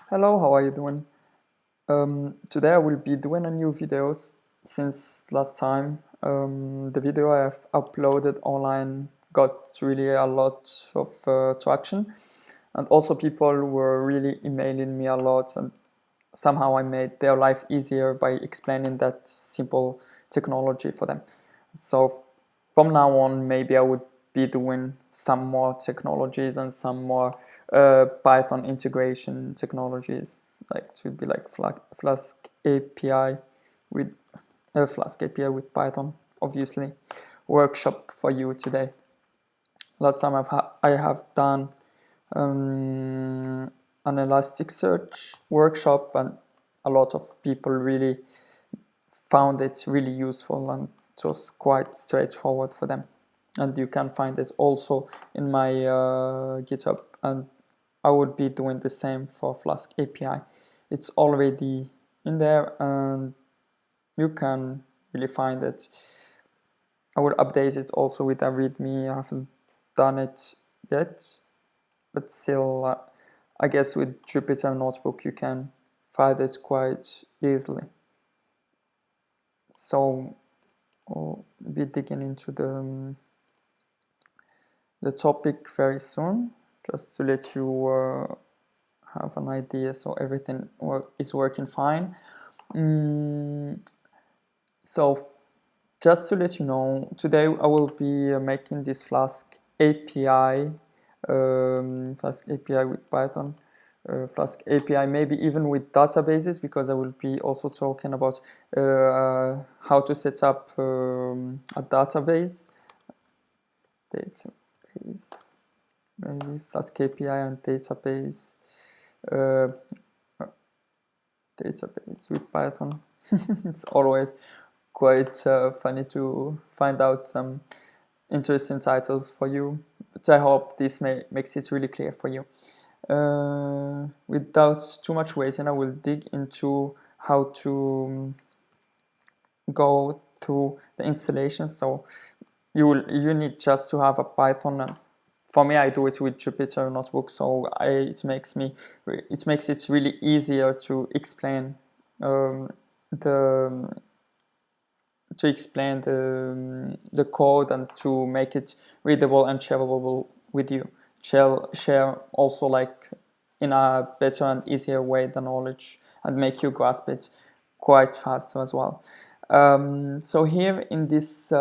Hello, how are you doing? Today I will be doing a new video since last time. The video I have uploaded online got really a lot of traction, and also people were really emailing me a lot, and somehow I made their life easier by explaining that simple technology for them. So from now on, maybe I would be doing some more technologies and some more Python integration technologies, like to be like Flask API with Flask API with Python, obviously. Workshop for you today. Last time I have done an Elasticsearch workshop, and a lot of people really found it really useful, and it was quite straightforward for them. And you can find it also in my GitHub, and I would be doing the same for Flask API. It's already in there and you can really find it. I will update it also with a README. I haven't done it yet, but still, I guess with Jupyter Notebook you can find it quite easily. So we'll be digging into the topic very soon, just to let you have an idea. So everything is working fine. So just to let you know, today I will be making this Flask API, Flask API with Python, Flask API maybe even with databases, because I will be also talking about how to set up a database, maybe Flask API and database, database with Python. It's always quite funny to find out some interesting titles for you, but I hope this makes it really clear for you. Without too much wasting, I will dig into how to go through the installation. So you need just to have a Python, and for me I do it with Jupyter Notebook, so it makes it really easier to explain the code, and to make it readable and shareable with you. Share also like in a better and easier way the knowledge, and make you grasp it quite faster as well. So here in this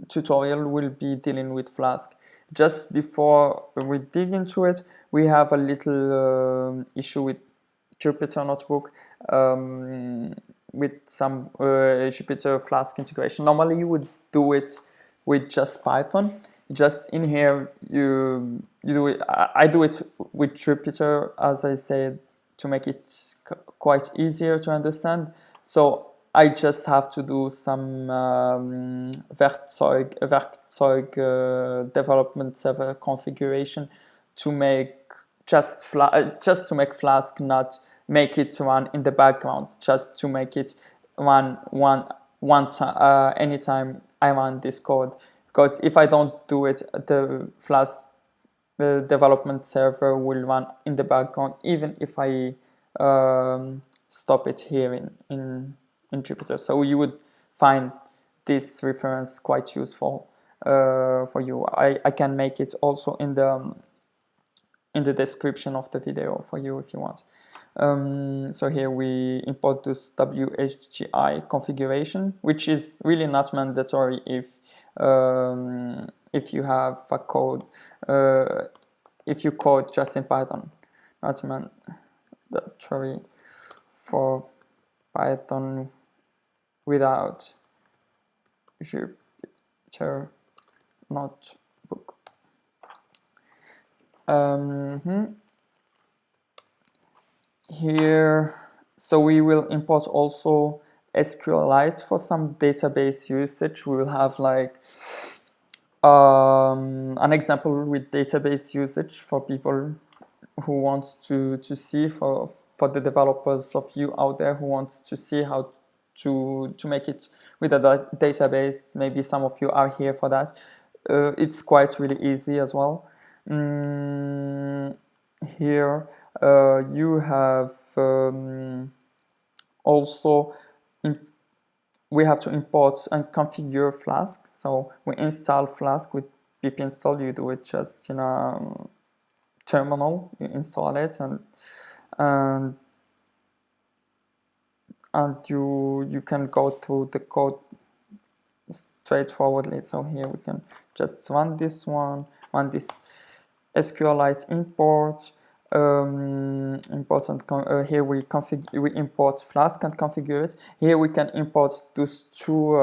tutorial we'll be dealing with Flask. Just before we dig into it, we have a little issue with Jupyter Notebook, with some Jupyter Flask integration. Normally you would do it with just Python. Just in here you do it. I do it with Jupyter, as I said, to make it quite easier to understand. So I just have to do some Werkzeug development server configuration to make just to make Flask not make it run in the background, just to make it run one time anytime I run this code. Because if I don't do it, the Flask development server will run in the background, even if I stop it here in Jupyter. So you would find this reference quite useful for you. I can make it also in the description of the video for you if you want. So here we import this WHGI configuration, which is really not mandatory if you have a code, if you code just in Python, not mandatory for Python without Jupyter Notebook. Here, so we will import also SQLite for some database usage. We will have like an example with database usage for people who want to see, for the developers of you out there who want to see how to make it with a database. Maybe some of you are here for that. It's quite really easy as well. Here you have also we have to import and configure Flask. So we install Flask with pip install. You do it just in a terminal. You install it and you can go to the code straightforwardly. So here we can just run this SQLite import. Import and here we import Flask and configure it. Here we can import those two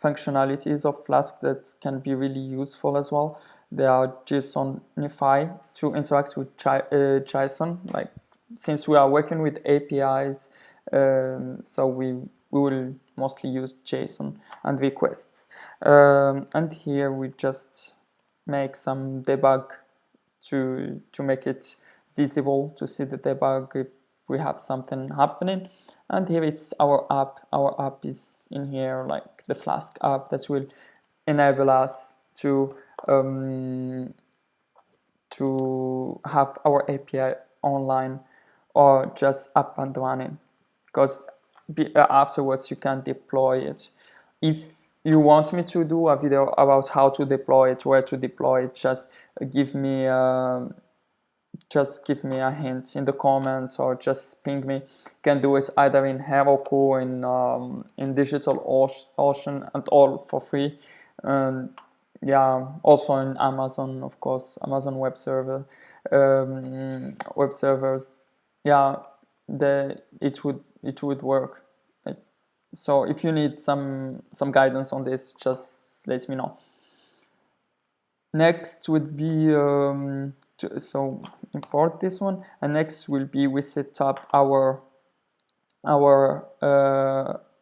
functionalities of Flask that can be really useful as well. They are JSONify to interact with JSON. Like, since we are working with APIs, so we will mostly use JSON and requests. And here we just make some debug to make it visible, to see the debug if we have something happening. And here it's our app. Our app is in here, like the Flask app that will enable us to have our API online or just up and running, because afterwards you can deploy it. If you want me to do a video about how to deploy it, where to deploy it, just give me a hint in the comments, or just ping me. You can do it either in Heroku, in DigitalOcean, and all for free. And yeah, also in Amazon, of course, Amazon Web Server, web servers. Yeah, it would work. So if you need some guidance on this, just let me know. Next would be so import this one, and next will be we set up our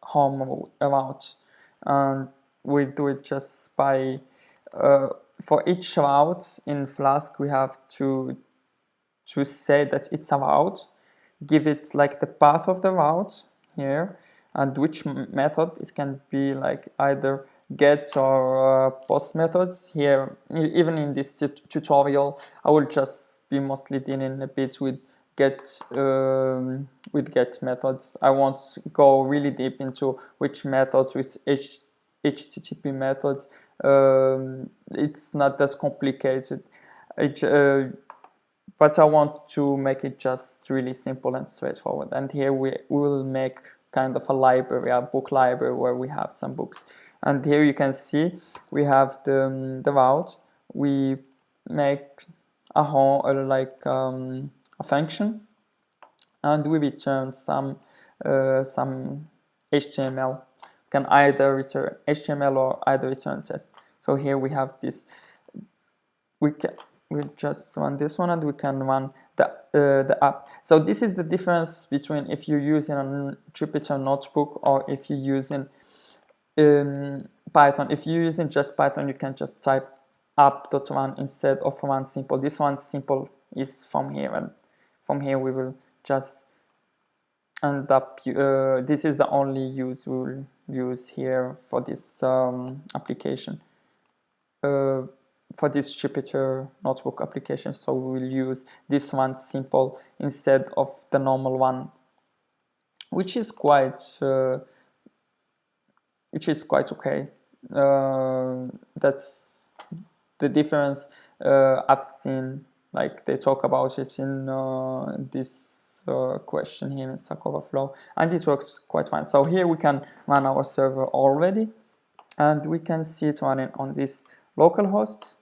home route, and we do it just by for each route in Flask we have to say that it's a route, give it like the path of the route here, and which method. It can be like either get or post methods. Here, even in this tutorial, I will just be mostly dealing a bit with get methods. I won't go really deep into which methods with HTTP methods. It's not as complicated. But I want to make it just really simple and straightforward. And here we will make kind of a library, a book library, where we have some books. And here you can see we have the route. We make a function, and we return some HTML. You can either return HTML or either return text. So here we have this. We'll just run this one, and we can run the app. So this is the difference between if you're using a Jupyter notebook or if you're using Python. If you're using just Python, you can just type app.run instead of run simple. This one simple is from here, and from here we will just end up. This is the only use we will use here for this application. For this Jupyter notebook application, so we will use this one simple instead of the normal one, which is quite okay. That's the difference I've seen. Like, they talk about it in this question here in Stack Overflow, and this works quite fine. So here we can run our server already, and we can see it running on this localhost.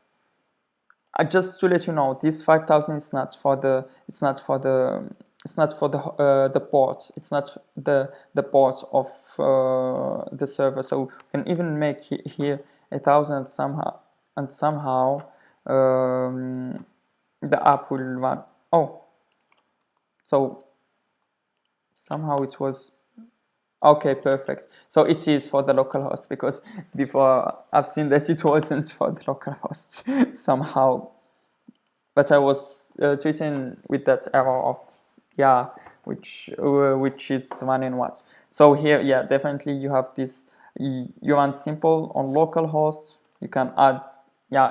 Just to let you know, this 5000 is not for the port. It's not the port of the server. So we can even make here 1000 somehow, and somehow the app will run. Oh, so somehow it was. Okay, perfect. So it is for the localhost, because before I've seen that it wasn't for the localhost somehow. But I was tweeting with that error of which is running what. So here, yeah, definitely you have this. You run simple on localhost. You can add,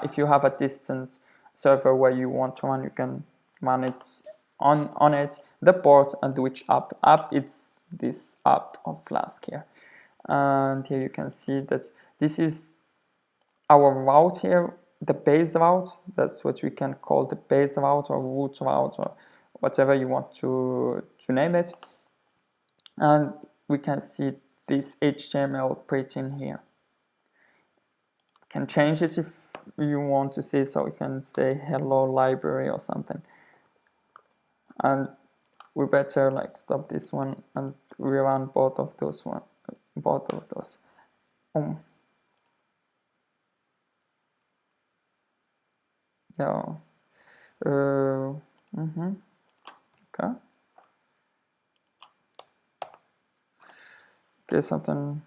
if you have a distance server where you want to run, you can run it on it, the port, and which app. It's this app of Flask here. And here you can see that this is our route here, the base route. That's what we can call the base route or root route or whatever you want to name it. And we can see this HTML print in here. You can change it if you want to see, so you can say hello library or something. And we better like stop this one and rerun both of those. Yeah. Okay. Okay, something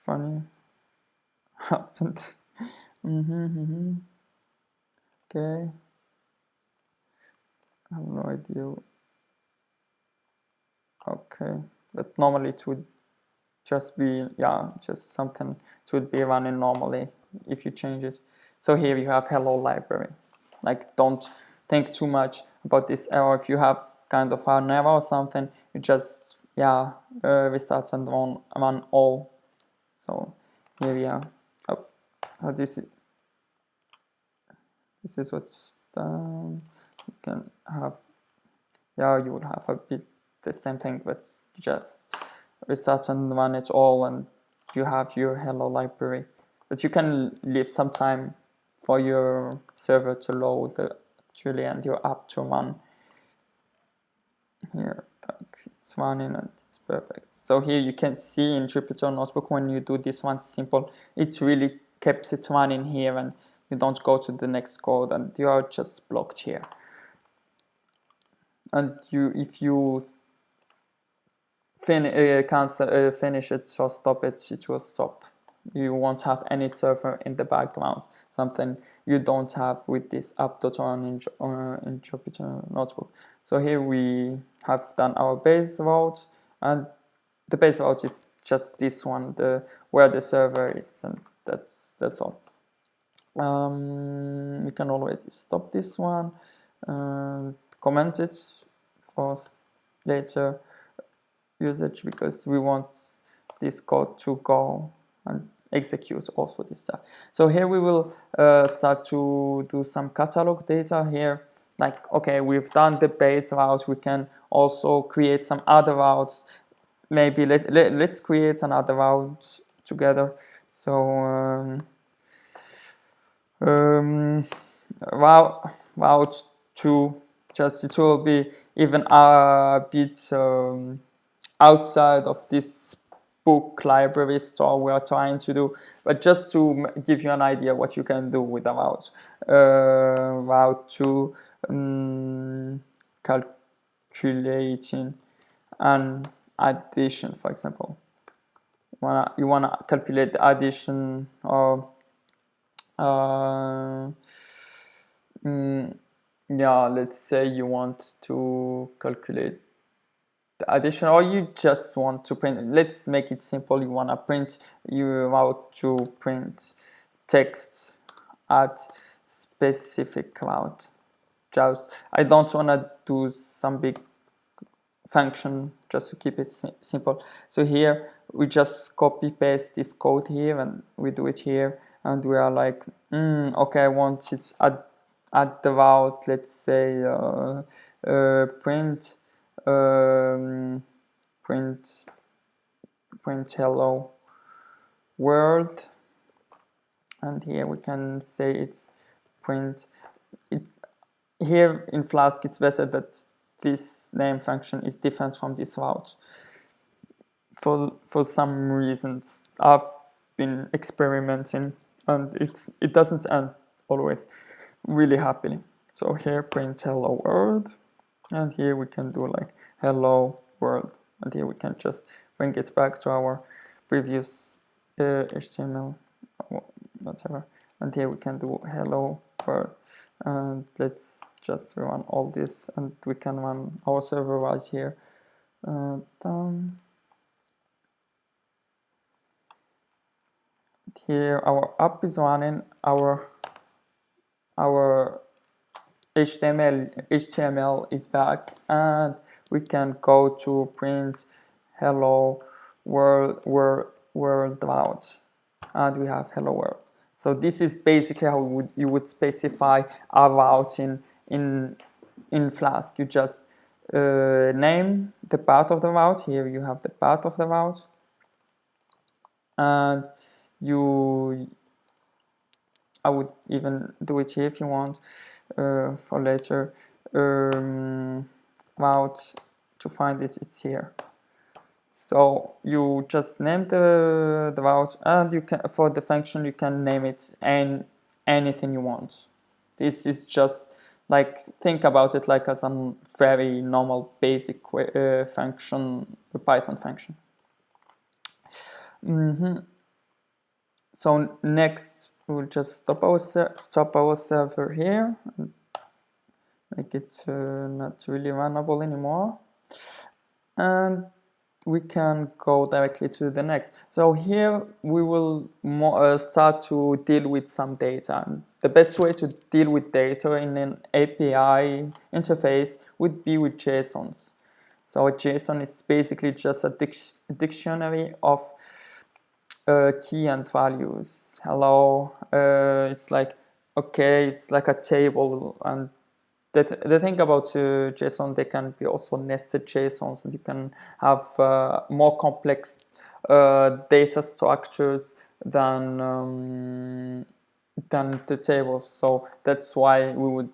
funny happened. Okay. I have no idea. Okay, but normally it would just be, yeah, just something it would be running normally if you change it. So here you have hello library. Like, don't think too much about this error. If you have kind of an error or something, you just, yeah, restart and run all. So here we are. Oh, this is what's done. You can have, yeah, you would have a bit the same thing, but just restart and run it all, and you have your hello library. But you can leave some time for your server to load actually and your app to run. Here, it's running and it's perfect. So here you can see in Jupyter Notebook, when you do this one simple, it really keeps it running here, and you don't go to the next code and you are just blocked here. And if you can't finish it or stop it, it will stop. You won't have any server in the background, something you don't have with this app.run in Jupyter Notebook. So here we have done our base route, and the base route is just this one, where the server is, and that's all. We can already stop this one and comment it for later usage, because we want this code to go and execute also this stuff. So here we will start to do some catalog data here. Like, okay, we've done the base route, we can also create some other routes. Maybe let's create another route together. So route 2, just it will be even a bit outside of this book library store we are trying to do, but just to give you an idea what you can do with a route. Route 2, calculating an addition, for example. You wanna calculate the addition or yeah, let's say you want to calculate the addition, or you just want to print. Let's make it simple. You want to print, you want to print text at specific route. Just, I don't want to do some big function, just to keep it simple. So here we just copy paste this code here, and we do it here, and we are like, okay, I want it at the route, let's say print hello world, and here we can say it's print it. Here in Flask it's better that this name function is different from this route for some reasons I've been experimenting, and it doesn't end always really happily. So here print hello world, and here we can do like hello world, and here we can just bring it back to our previous HTML whatever, and here we can do hello world, and let's just run all this, and we can run our server right here. Done. Here our app is running, our our HTML is back, and we can go to print hello world out, and we have hello world. So this is basically how you would specify a route in Flask. You just name the part of the route. Here you have the part of the route, and I would even do it here if you want for later. Route to find it, it's here. So you just name the route, and you can, for the function, you can name it anything you want. This is just like, think about it like as a very normal basic function, a Python function. So next we'll just stop our server here and make it not really runnable anymore, and we can go directly to the next. So here we will start to deal with some data. And the best way to deal with data in an API interface would be with JSONs. So a JSON is basically just a dictionary of key and values. Hello, it's like, okay, it's like a table. And the thing about JSON, they can be also nested JSONs, and you can have more complex data structures than the tables. So that's why we would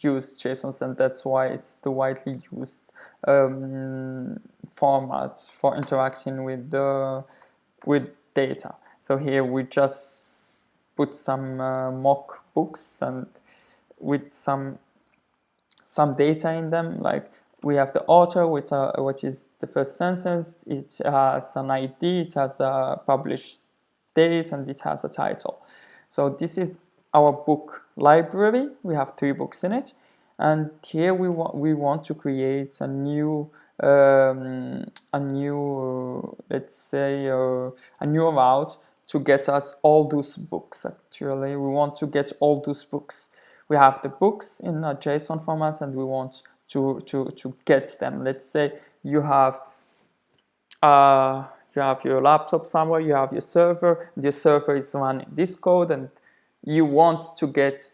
use JSONs, and that's why it's the widely used format for interacting with data. So here we just put some mock books and with some data in them. Like we have the author, which is the first sentence. It has an ID, it has a published date, and it has a title. So this is our book library. We have 3 books in it, and here we want to create a new let's say a new route to get us all those books. Actually, we want to get all those books. We have the books in a JSON format, and we want to get them. Let's say you have your laptop somewhere, you have your server, and your server is running this code, and you want to get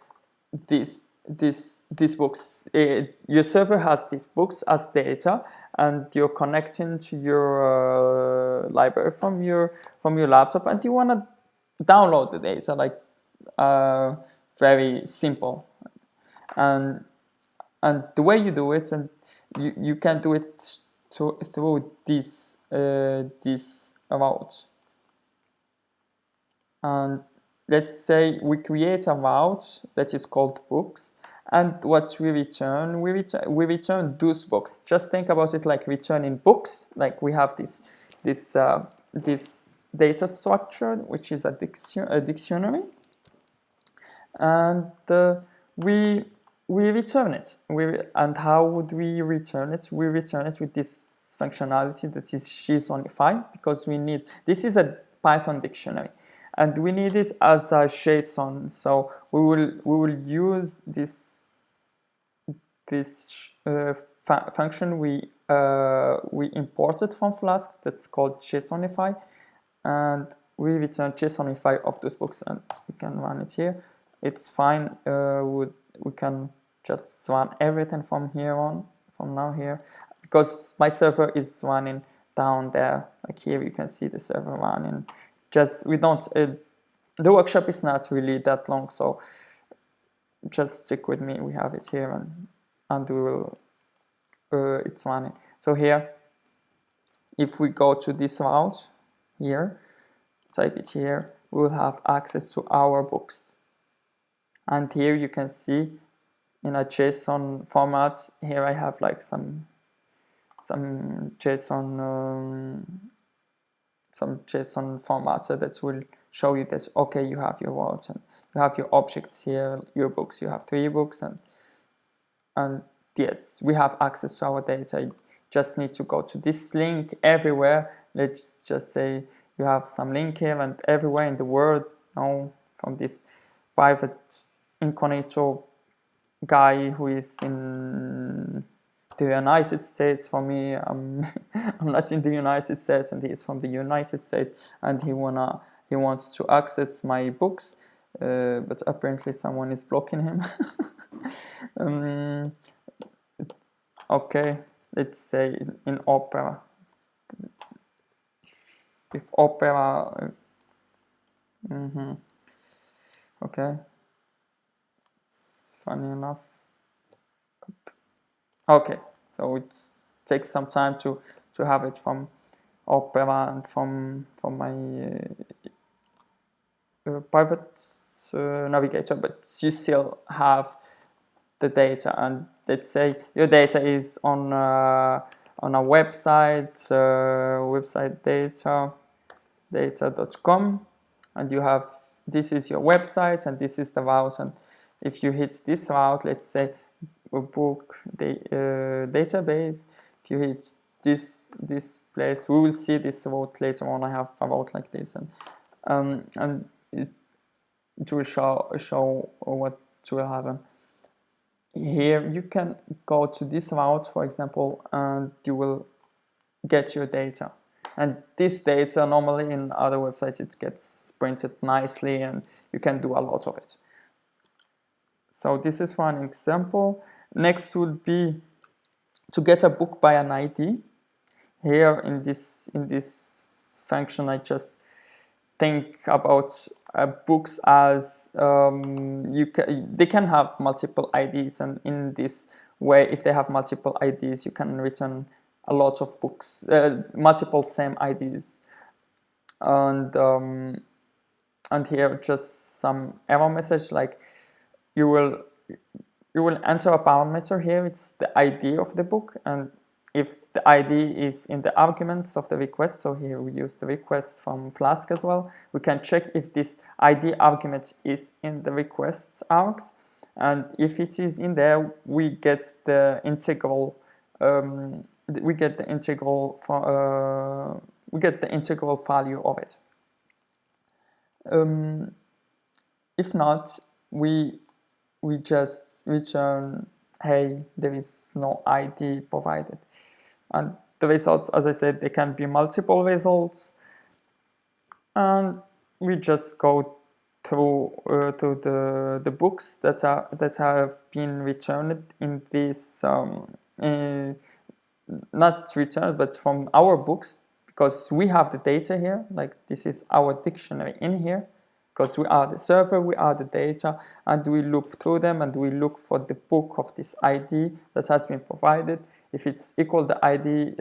these books. Your server has these books as data, and you're connecting to your library from your laptop, and you want to download the data, like very simple. And the way you do it, and you can do it through this route. And let's say we create a route that is called books, and what we return those books. Just think about it like returning books. Like we have this data structure, which is a dictionary, and we return it. And how would we return it? We return it with this functionality that is JSONify, because we need, this is a Python dictionary, and we need this as a JSON. So we will use this function we imported from Flask, that's called JSONify, and we return JSONify of those books, and we can run it here. It's fine. We can just run everything from now here, because my server is running down there. Like here you can see the server running. Just we don't the workshop is not really that long, so just stick with me. We have it here, and we will it's running. So here, if we go to this route here, type it here, we will have access to our books. And here you can see in a JSON format, here I have like some JSON format that will show you that, okay, you have your route and you have your objects here, your books, you have 3 books, and yes, we have access to our data. You just need to go to this link everywhere. Let's just say you have some link here, and everywhere in the world, from this private incognito guy who is in the United States. For me, I'm not in the United States, and he is from the United States, and he wants to access my books, but apparently someone is blocking him. Okay, let's say in Opera. If Opera, okay, it's funny enough. Okay, so it takes some time to have it from Opera and from my private navigator, but you still have the data. And let's say your data is on a website, website data.com, and you have, this is your website and this is the route. And if you hit this route, let's say a book database, if you hit this place, we will see this route later on. I have a route like this, and it will show what will happen. Here you can go to this route, for example, and you will get your data. And this data, normally in other websites, it gets printed nicely and you can do a lot of it. So this is for an example. Next would be to get a book by an ID. Here in this function, I just think about books as they can have multiple IDs, and in this way, if they have multiple IDs, you can return a lot of books, multiple same IDs, and here just some error message, like you will enter a parameter here. It's the ID of the book, and if the ID is in the arguments of the request, so here we use the request from Flask as well, we can check if this ID argument is in the requests args, and if it is in there, we get the integral value of it. If not, we just return, hey, there is no ID provided. And the results, as I said, they can be multiple results, and we just go through to the books that have been returned in this not returned, but from our books, because we have the data here. Like, this is our dictionary in here, because we are the server, we are the data, and we look through them and we look for the book of this ID that has been provided. If it's equal the ID,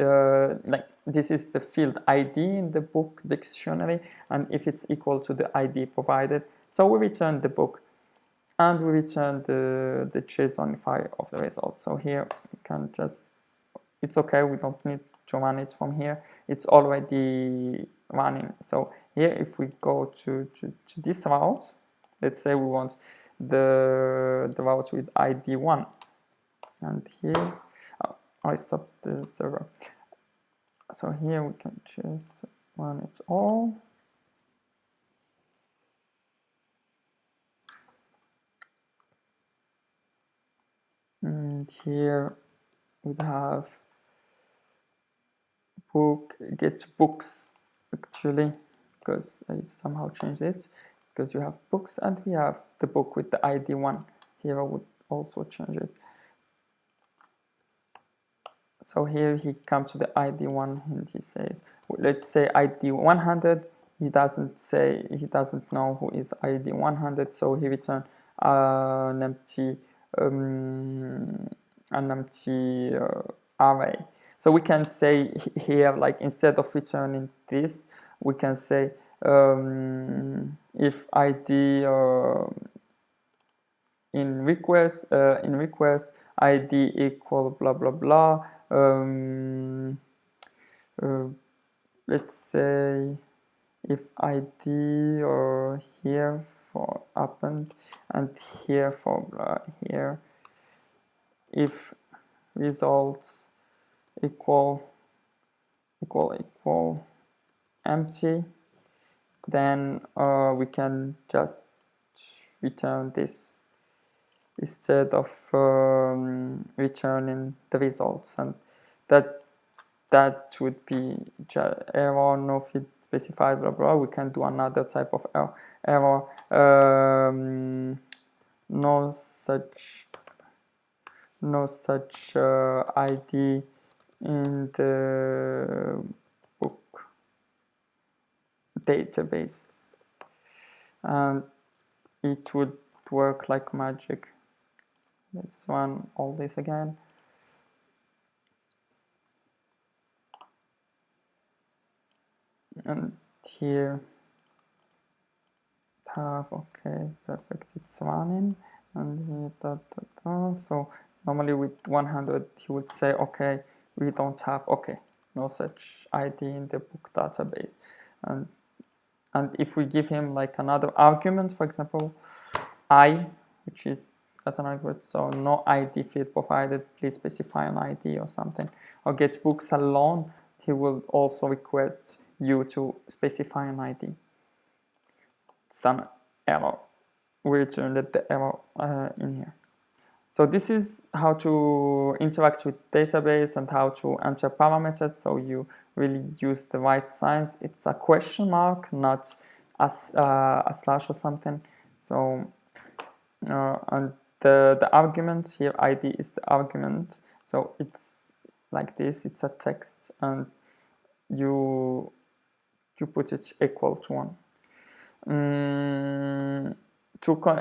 like this is the field ID in the book dictionary, and if it's equal to the ID provided, so we return the book, and we return the JSON file of the results. So here we can just, it's okay, we don't need to run it from here, it's already running. So here, if we go to this route, let's say we want the route with ID 1, and here, I stopped the server. So here we can just run it all. And here we have book, get books, actually, because I somehow changed it, because you have books and we have the book with the ID 1. Here I would also change it. So here he comes to the ID 1 and he says, let's say ID 100. He doesn't know who is ID 100, so he returns an empty array. So we can say here, like, instead of returning this, we can say if ID in request ID equal blah blah blah. Let's say if ID or here for append and here for blah here, if results equal empty, then we can just return this instead of returning the results, and that would be error no field specified blah blah. We can do another type of error, no such ID in the book database, and it would work like magic. Let's run all this again. And here have, okay, perfect, it's running, and here so normally with 100 he would say, okay, we don't have, okay, no such ID in the book database. And if we give him like another argument, for example I, which is as an argument, so no ID field provided, please specify an ID or something, or get books alone, he will also request you to specify an ID. Some error. We returned the error in here. So this is how to interact with database and how to enter parameters. So you really use the right signs. It's a question mark, not a slash or something. So and the argument here, ID is the argument. So it's like this. It's a text, and you put it equal to 1.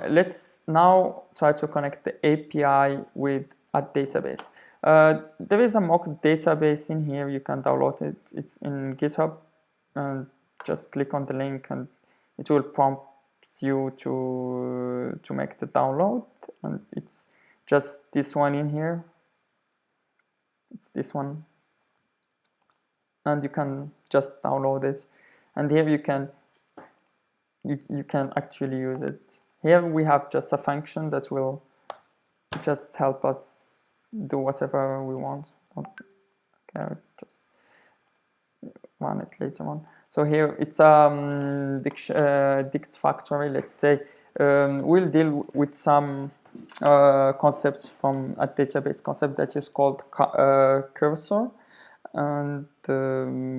Let's now try to connect the API with a database. There is a mock database in here. You can download it. It's in GitHub, and just click on the link, and it will prompt you to make the download. And it's just this one in here. It's this one, and you can just download it. And here you can actually use it. Here we have just a function that will just help us do whatever we want. Okay, just run it later on. So here it's dict factory. Let's say we'll deal with some concepts from a database concept that is called cursor, and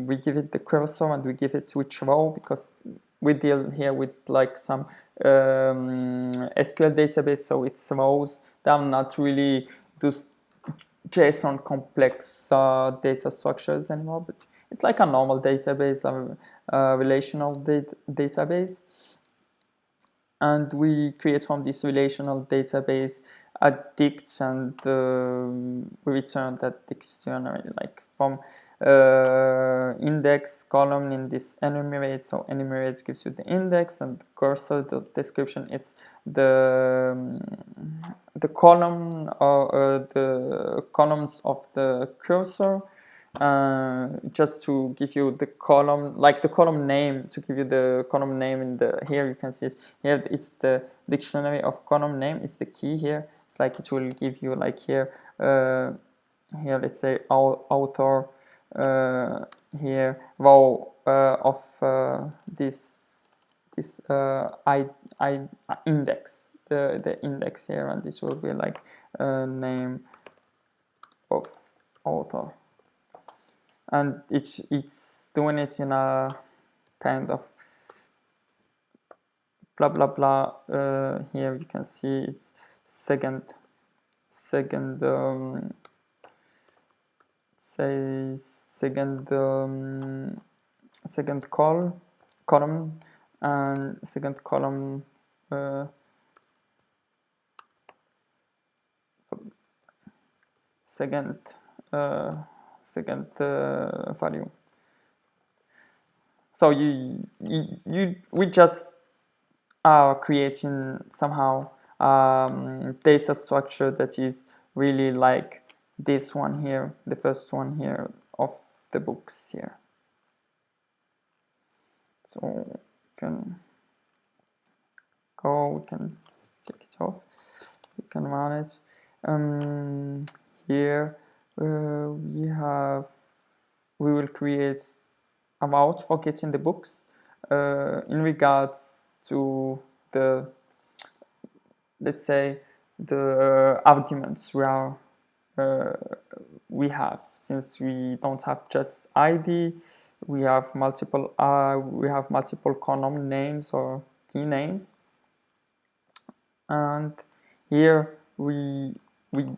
we give it the cursor and we give it which row, because we deal here with like some SQL database, so it's rows. They are not really those JSON complex data structures anymore, but it's like a normal database, a relational database. And we create from this relational database a dict, and we return that dictionary, like from index column in this enumerate. So enumerate gives you the index, and cursor, the description, it's the column or the columns of the cursor. Just to give you the column, like the column name, to give you the column name in the, here you can see it, here it's the dictionary of column name, is the key here. It's like it will give you like here, here let's say author, here row of this index, the index here, and this will be like name of author. And it's doing it in a kind of blah blah blah. Here you can see it's second column, and second column second value. So we just are creating somehow data structure that is really like this one here, the first one here of the books here. So we can go, we can take it off, we can run it. Here we will create a route for getting the books in regards to the, let's say, the arguments we have. Since we don't have just ID, we have multiple column names or key names, and here we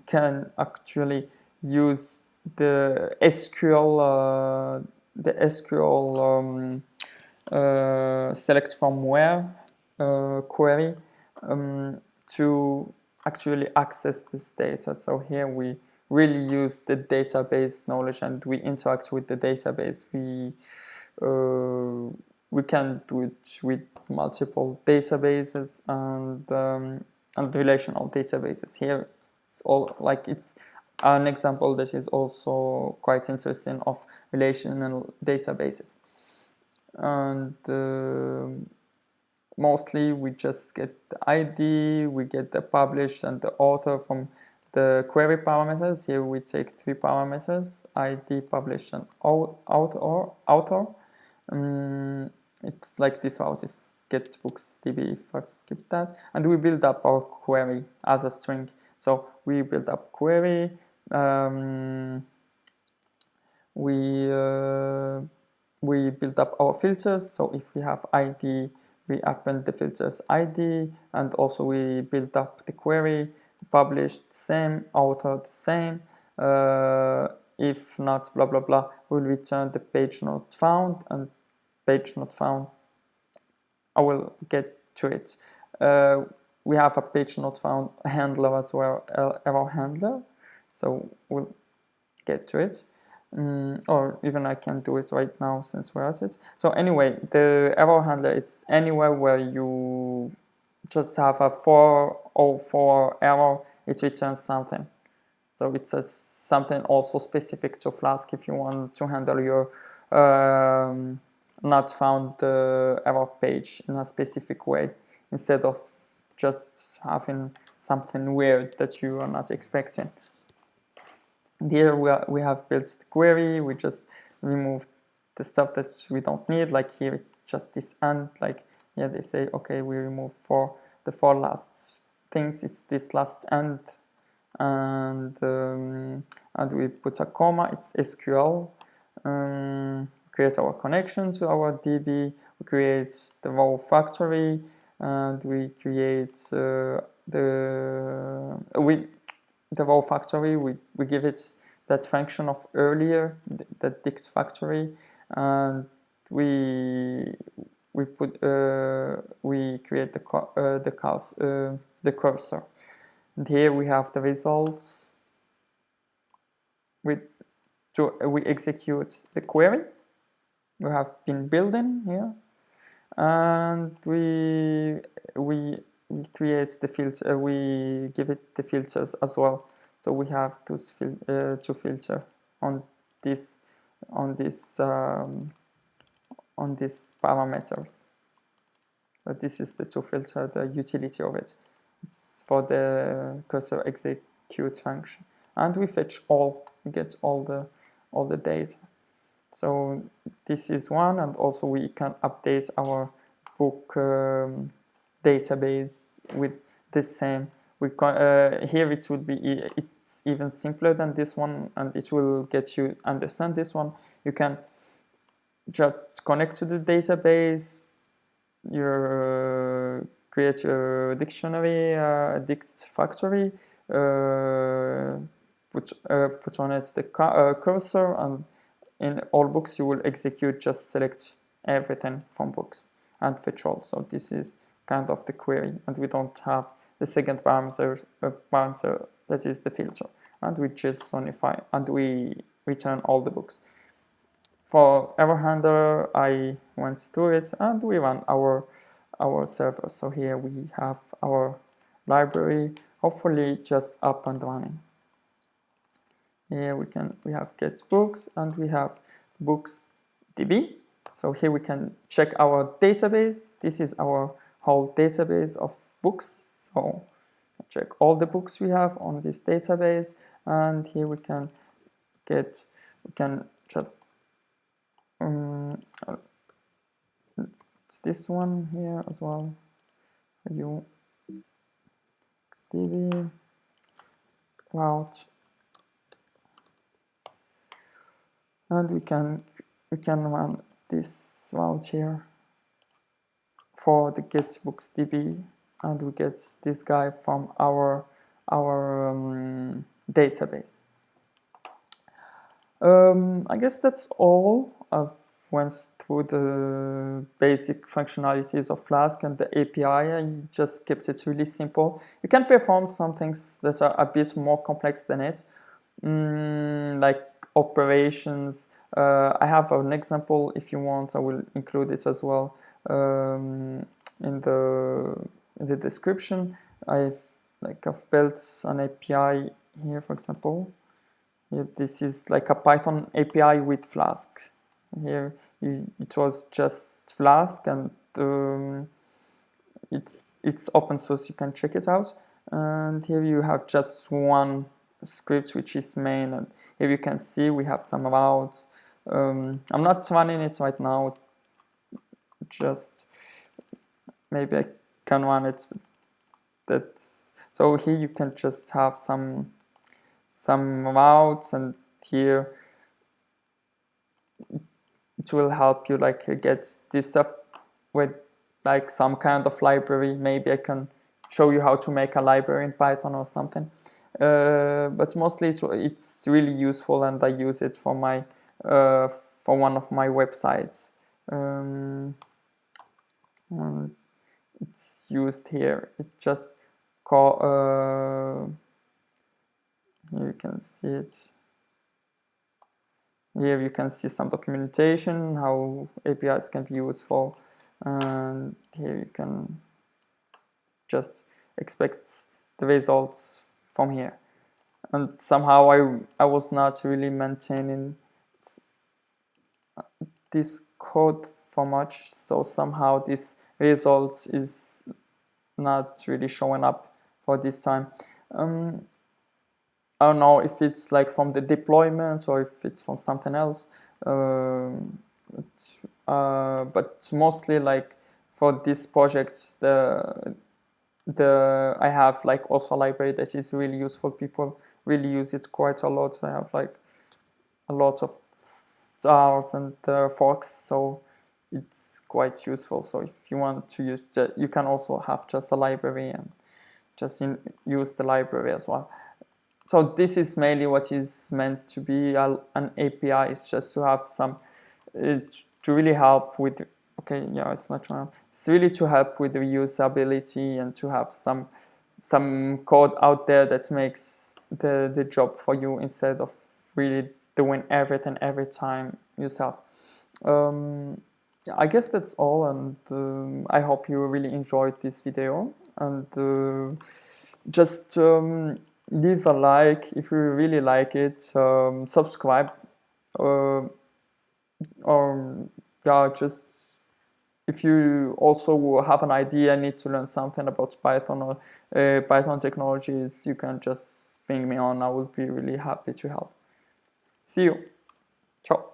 can actually use the SQL select from where query to actually access this data. So here we really use the database knowledge and we interact with the database. We can do it with multiple databases and relational databases. Here it's all like it's an example that is also quite interesting of relational databases. And mostly we just get the ID, we get the published and the author from the query parameters. Here we take 3 parameters: ID, published, and author. It's like this route is get books db if I skip that, and we build up our query as a string. So we build up query. We build up our filters. So if we have ID, we append the filters ID, and also we build up the query. Published same, author the same. If not blah blah blah, we'll return the page not found, and page not found, I will get to it. We have a page not found handler as well, error handler, so we'll get to it. Or even I can do it right now since we're at it. So anyway, the error handler is anywhere where you just have a 404 error, it returns something. So it's something also specific to Flask if you want to handle your not found error page in a specific way, instead of just having something weird that you are not expecting. And here we have built the query. We just removed the stuff that we don't need. Like here it's just this and, like here they say, okay, we remove the 4 last things. It's this last and we put a comma. It's SQL. Create our connection to our DB. We create the row factory, and we create the row factory. We give it that function of earlier, that Dix factory, and we create the cursor. And here we have the results. We execute the query we have been building here, and we create the filter. We give it the filters as well. So we have to filter on these parameters. So this is the to filter, the utility of it. It's for the cursor execute function, and we fetch all. We get all the data. So this is one, and also we can update our book database with the same. Here it would be it's even simpler than this one, and it will get you understand this one. You can just connect to the database. You create your dictionary, Dix factory. Put on it the cursor, and in all books you will execute, just select everything from books and fetch all. So this is kind of the query, and we don't have the second parameter that is the filter, and we just sonify and we return all the books. For error handler, I went through it, and we run our server. So here we have our library, hopefully just up and running. Here we have get books, and we have books DB. So here we can check our database. This is our whole database of books. So check all the books we have on this database, and here we can just it's this one here as well. You db route, and we can run this route here for the getBooks DB, and we get this guy from our database. I guess that's all. I've went through the basic functionalities of Flask and the API. I just kept it really simple. You can perform some things that are a bit more complex than it, like operations. I have an example. If you want, I will include it as well in the description. I've built an API here, for example. Here, this is like a Python API with Flask. Here it was just Flask, and it's open source. You can check it out. And here you have just one script, which is main, and here you can see we have some routes. I'm not running it right now. Just maybe I can run it. So here you can just have some routes, and here it will help you get this stuff with like some kind of library. Maybe I can show you how to make a library in Python or something. But mostly it's really useful, and I use it for my for one of my websites. It's used here. It just call. Here you can see it. Here you can see some documentation, how APIs can be useful, and here you can just expect the results from here. And somehow I was not really maintaining this code for much, so somehow this result is not really showing up for this time. I don't know if it's like from the deployment or if it's from something else, but mostly like for this project, I have like also a library that is really useful. People really use it quite a lot. I have like a lot of stars and forks, so it's quite useful. So if you want to use you can also have just a library and just use the library as well. So this is mainly what is meant to be an API. It's just to have some, to really help with, okay, yeah, it's not wrong. It's really to help with the usability and to have some code out there that makes the job for you instead of really doing everything every time yourself. I guess that's all, and I hope you really enjoyed this video, and just leave a like if you really like it, subscribe, or yeah, just if you also have an idea, need to learn something about Python or Python technologies, you can just ping me on. I will be really happy to help. See you. Ciao.